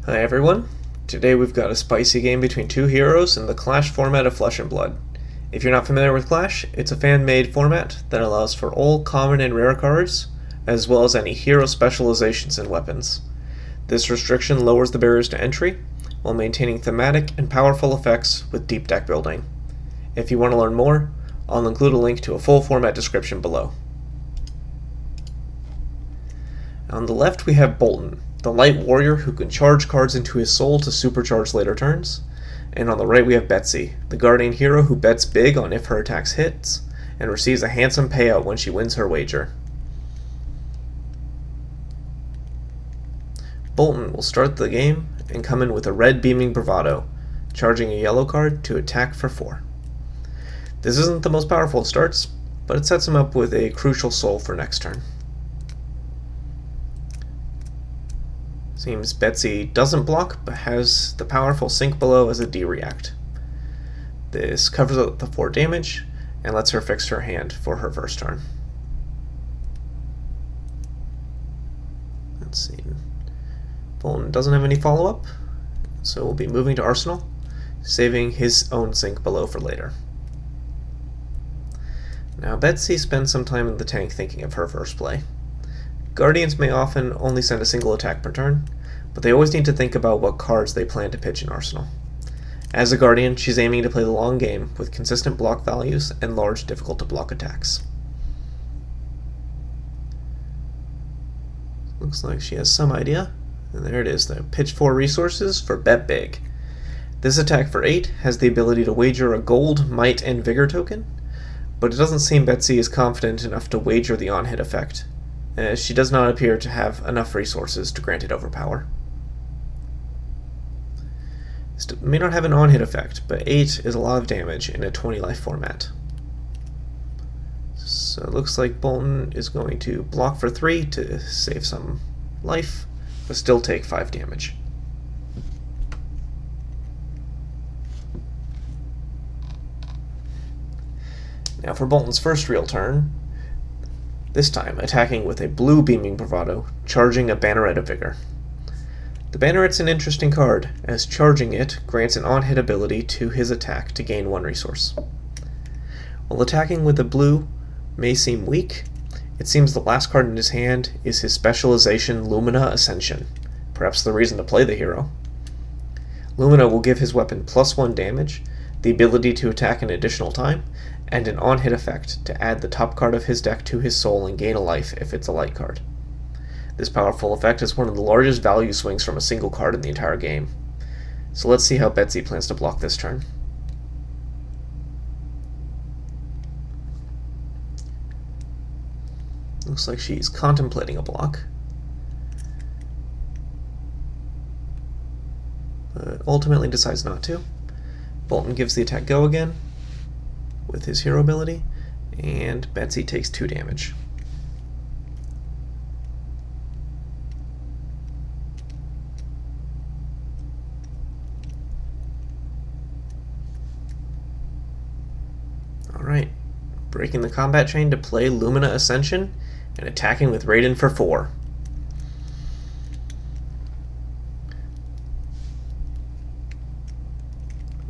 Hi everyone. Today we've got a spicy game between two heroes in the Clash format of Flesh and Blood. If you're not familiar with Clash, it's a fan-made format that allows for all common and rare cards, as well as any hero specializations and weapons. This restriction lowers the barriers to entry, while maintaining thematic and powerful effects with deep deck building. If you want to learn more, I'll include a link to a full format description below. On the left we have Boltyn, the light warrior who can charge cards into his soul to supercharge later turns. And on the right we have Betsy, the guardian hero who bets big on if her attacks hits, and receives a handsome payout when she wins her wager. Boltyn will start the game and come in with a red beaming bravado, charging a yellow card to attack for 4. This isn't the most powerful of starts, but it sets him up with a crucial soul for next turn. Seems Betsy doesn't block, but has the powerful Sink Below as a D-react. This covers up the 4 damage, and lets her fix her hand for her first turn. Let's see. Boltyn doesn't have any follow-up, so we'll be moving to Arsenal, saving his own Sink Below for later. Now Betsy spends some time in the tank thinking of her first play. Guardians may often only send a single attack per turn, but they always need to think about what cards they plan to pitch in Arsenal. As a Guardian, she's aiming to play the long game with consistent block values and large difficult-to-block attacks. Looks like she has some idea, and there it is, the pitch 4 resources for Bet Big. This attack for 8 has the ability to wager a gold, might, and vigor token, but it doesn't seem Betsy is confident enough to wager the on-hit effect, as she does not appear to have enough resources to grant it overpower. It may not have an on-hit effect, but 8 is a lot of damage in a 20 life format. So it looks like Boltyn is going to block for 3 to save some life, but still take 5 damage. Now for Boltyn's first real turn, this time attacking with a blue beaming bravado, charging a Banneret of Vigor. The Banneret's an interesting card, as charging it grants an on-hit ability to his attack to gain 1 resource. While attacking with the blue may seem weak, it seems the last card in his hand is his specialization Lumina Ascension, perhaps the reason to play the hero. Lumina will give his weapon +1 damage, the ability to attack an additional time, and an on-hit effect to add the top card of his deck to his soul and gain a life if it's a light card. This powerful effect is one of the largest value swings from a single card in the entire game. So let's see how Betsy plans to block this turn. Looks like she's contemplating a block, but ultimately decides not to. Boltyn gives the attack go again with his hero ability, and Betsy takes 2 damage. Alright, breaking the combat chain to play Lumina Ascension and attacking with Raiden for 4.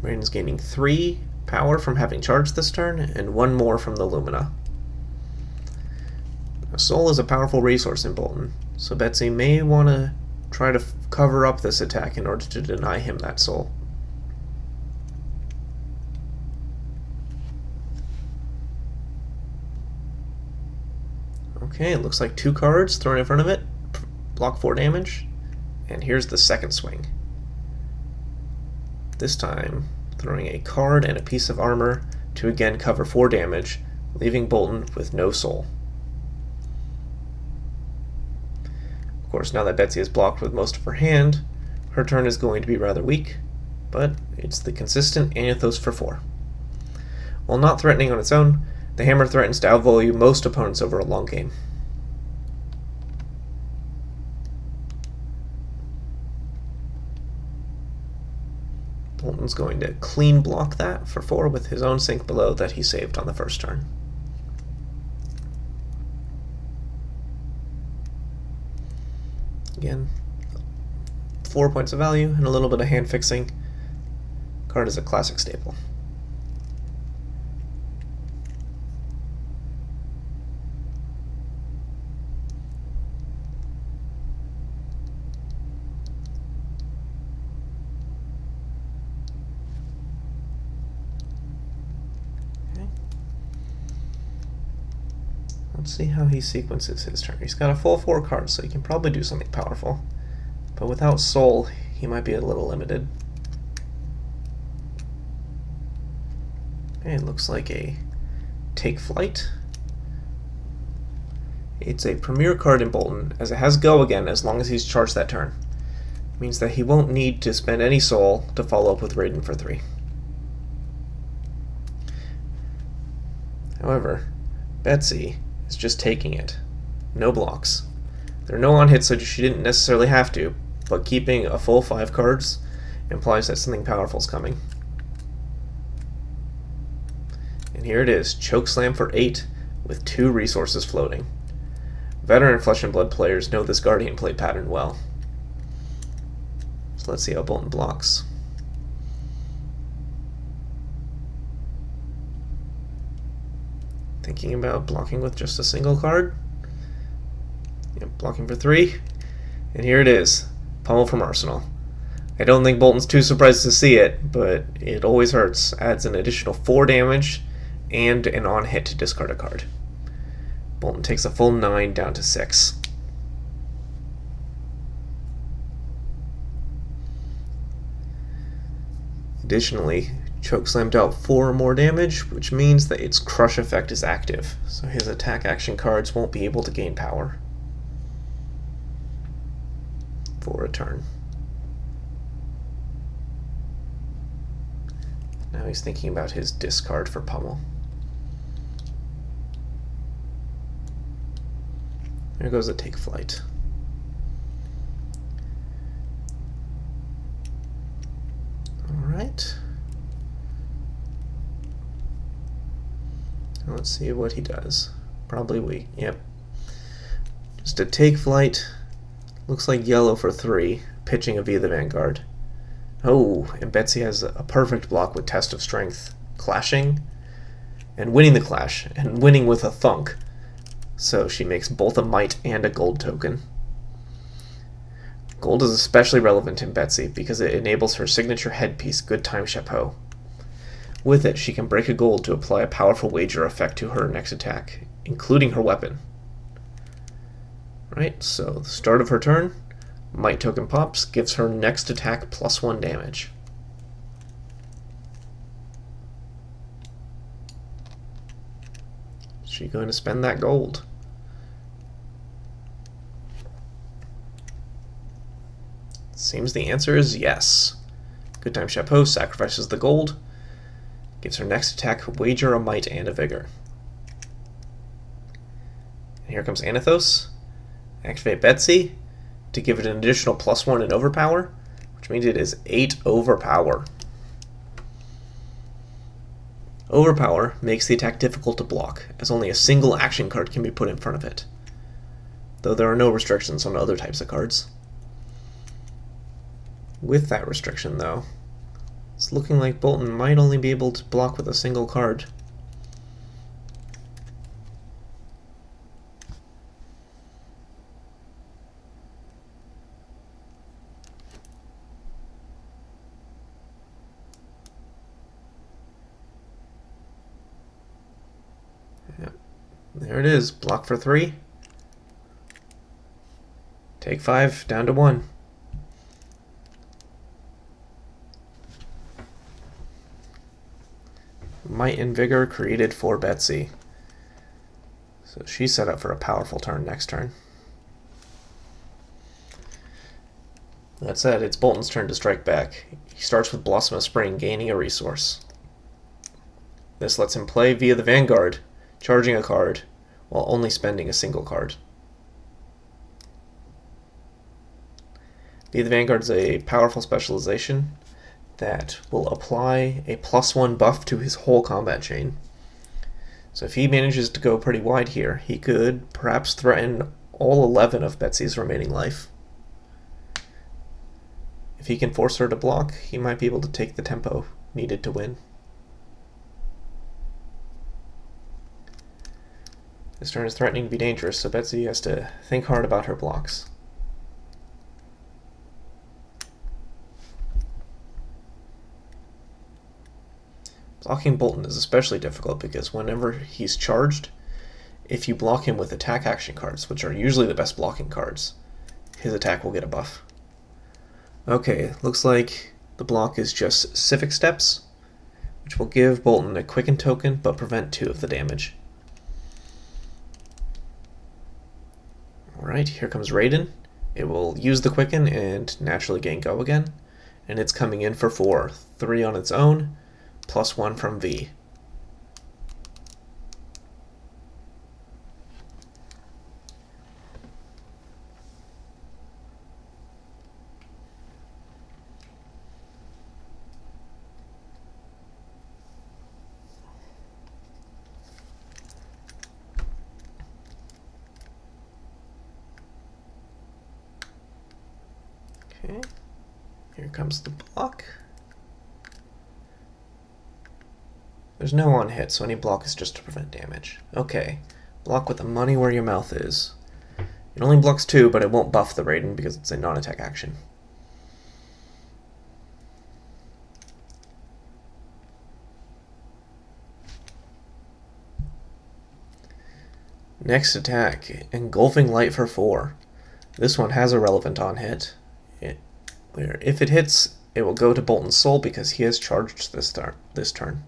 Raiden's gaining 3 power from having charged this turn, and 1 more from the Lumina. Now, Soul is a powerful resource in Boltyn, so Betsy may want to try to cover up this attack in order to deny him that soul. Okay, it looks like 2 cards thrown in front of it, block 4 damage, and here's the second swing. This time, throwing a card and a piece of armor to again cover 4 damage, leaving Boltyn with no soul. Of course, now that Betsy is blocked with most of her hand, her turn is going to be rather weak, but it's the consistent Anethos for 4. While not threatening on its own, the hammer threatens to outvalue most opponents over a long game. Boltyn's going to clean block that for 4 with his own Sink Below that he saved on the first turn. Again, 4 points of value and a little bit of hand fixing. Card is a classic staple. Let's see how he sequences his turn. He's got a full 4 cards, so he can probably do something powerful. But without Soul, he might be a little limited. Okay, it looks like a Take Flight. It's a premier card in Boltyn, as it has Go again as long as he's charged that turn. It means that he won't need to spend any Soul to follow up with Raiden for 3. However, Betsy is just taking it. No blocks. There are no on-hits, so she didn't necessarily have to, but keeping a full 5 cards implies that something powerful is coming. And here it is, Chokeslam for 8 with 2 resources floating. Veteran Flesh and Blood players know this Guardian play pattern well. So let's see how Boltyn blocks. Thinking about blocking with just a single card. Yep, blocking for 3. And here it is, Pummel from Arsenal. I don't think Boltyn's too surprised to see it, but it always hurts. Adds an additional 4 damage and an on-hit to discard a card. Boltyn takes a full 9 down to 6. Additionally, Chokeslam dealt 4 more damage, which means that its crush effect is active, so his attack action cards won't be able to gain power for a turn. Now he's thinking about his discard for Pummel. There goes a Take Flight. Alright. Let's see what he does. Probably weak. Yep. Just a Take Flight. Looks like yellow for 3, pitching a Via the Vanguard. Oh, and Betsy has a perfect block with Test of Strength, clashing, and winning the clash, and winning with a thunk. So she makes both a might and a gold token. Gold is especially relevant in Betsy because it enables her signature headpiece, Good Time Chapeau. With it, she can break a gold to apply a powerful wager effect to her next attack, including her weapon. Right, so the start of her turn, Might token pops, gives her next attack +1 damage. Is she going to spend that gold? Seems the answer is yes. Good Time Chapeau sacrifices the gold, gives her next attack wager, a might, and a vigor. And here comes Anathos. Activate Betsy to give it an additional +1 in overpower, which means it is 8 overpower. Overpower makes the attack difficult to block, as only a single action card can be put in front of it, though there are no restrictions on other types of cards. With that restriction, though, it's looking like Boltyn might only be able to block with a single card. Yep. There it is, block for 3. Take 5, down to 1. Might and Vigor created for Betsy. So she's set up for a powerful turn next turn. That said, it's Boltyn's turn to strike back. He starts with Blossom of Spring, gaining a resource. This lets him play Via the Vanguard, charging a card, while only spending a single card. Via the Vanguard is a powerful specialization that will apply a +1 buff to his whole combat chain. So if he manages to go pretty wide here, he could perhaps threaten all 11 of Betsy's remaining life. If he can force her to block, he might be able to take the tempo needed to win. This turn is threatening to be dangerous, so Betsy has to think hard about her blocks. Blocking Boltyn is especially difficult because whenever he's charged, if you block him with attack action cards, which are usually the best blocking cards, his attack will get a buff. Okay, looks like the block is just Civic Steps, which will give Boltyn a Quicken token but prevent 2 of the damage. Alright, here comes Raiden. It will use the Quicken and naturally gain Go again, and it's coming in for 4. 3 on its own, plus 1 from V. Okay, here comes the block. There's no on hit, so any block is just to prevent damage. Okay, block with the money where your mouth is. It only blocks 2, but it won't buff the Raiden because it's a non-attack action. Next attack, Engulfing Light for 4. This one has a relevant on hit. Where if it hits, it will go to Boltyn's soul because he has charged this turn.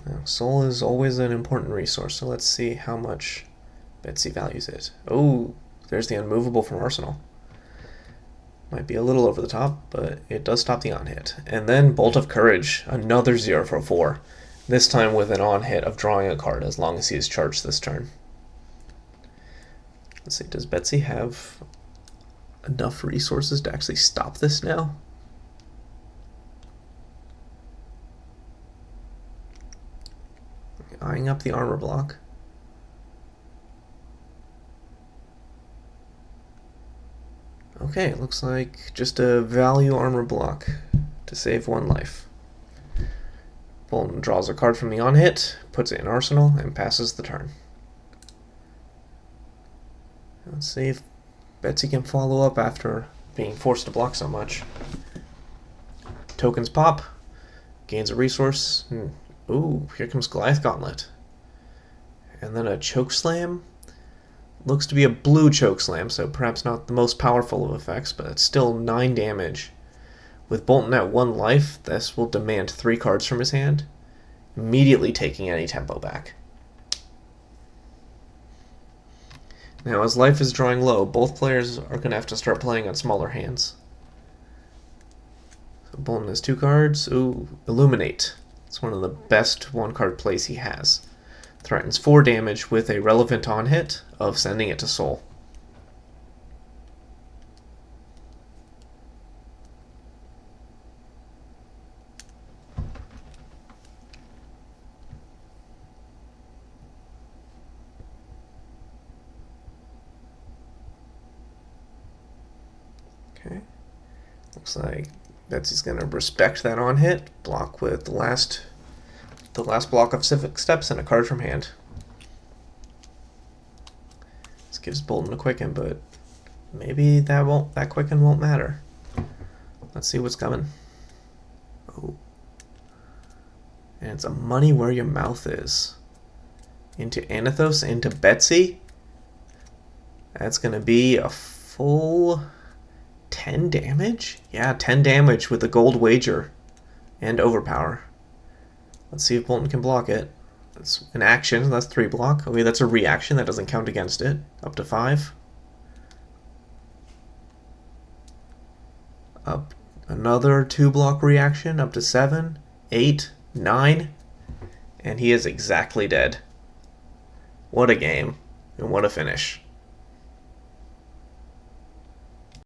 Now, soul is always an important resource, so let's see how much Betsy values it. Oh, there's the unmovable from Arsenal. Might be a little over the top, but it does stop the on-hit. And then Bolt of Courage, another 0 for 4. This time with an on-hit of drawing a card as long as he is charged this turn. Let's see, does Betsy have enough resources to actually stop this now? Eyeing up the armor block. Okay, it looks like just a value armor block to save 1 life. Boltyn draws a card from the on-hit, puts it in Arsenal, and passes the turn. Let's see if Betsy can follow up after being forced to block so much. Tokens pop, gains a resource. Ooh, here comes Goliath Gauntlet. And then a Choke Slam. Looks to be a blue Choke Slam, so perhaps not the most powerful of effects, but it's still 9 damage. With Boltyn at 1 life, this will demand 3 cards from his hand, immediately taking any tempo back. Now, as life is drawing low, both players are going to have to start playing on smaller hands. So Boltyn has 2 cards. Ooh, Illuminate. It's one of the best 1-card plays he has. Threatens 4 damage with a relevant on-hit of sending it to Soul. Okay, looks like Betsy's going to respect that on-hit, block with the last block of Civic Steps and a card from hand. This gives Boltyn a Quicken, but maybe that Quicken won't matter. Let's see what's coming. Oh, and it's a money where your mouth is. Into Anathos, into Betsy. That's going to be a full 10 damage? Yeah, 10 damage with a gold wager and overpower. Let's see if Boltyn can block it. That's an action, that's 3 block. Okay, that's a reaction, that doesn't count against it. Up to 5. Up another 2 block reaction, up to 7, 8, 9. And he is exactly dead. What a game, and what a finish.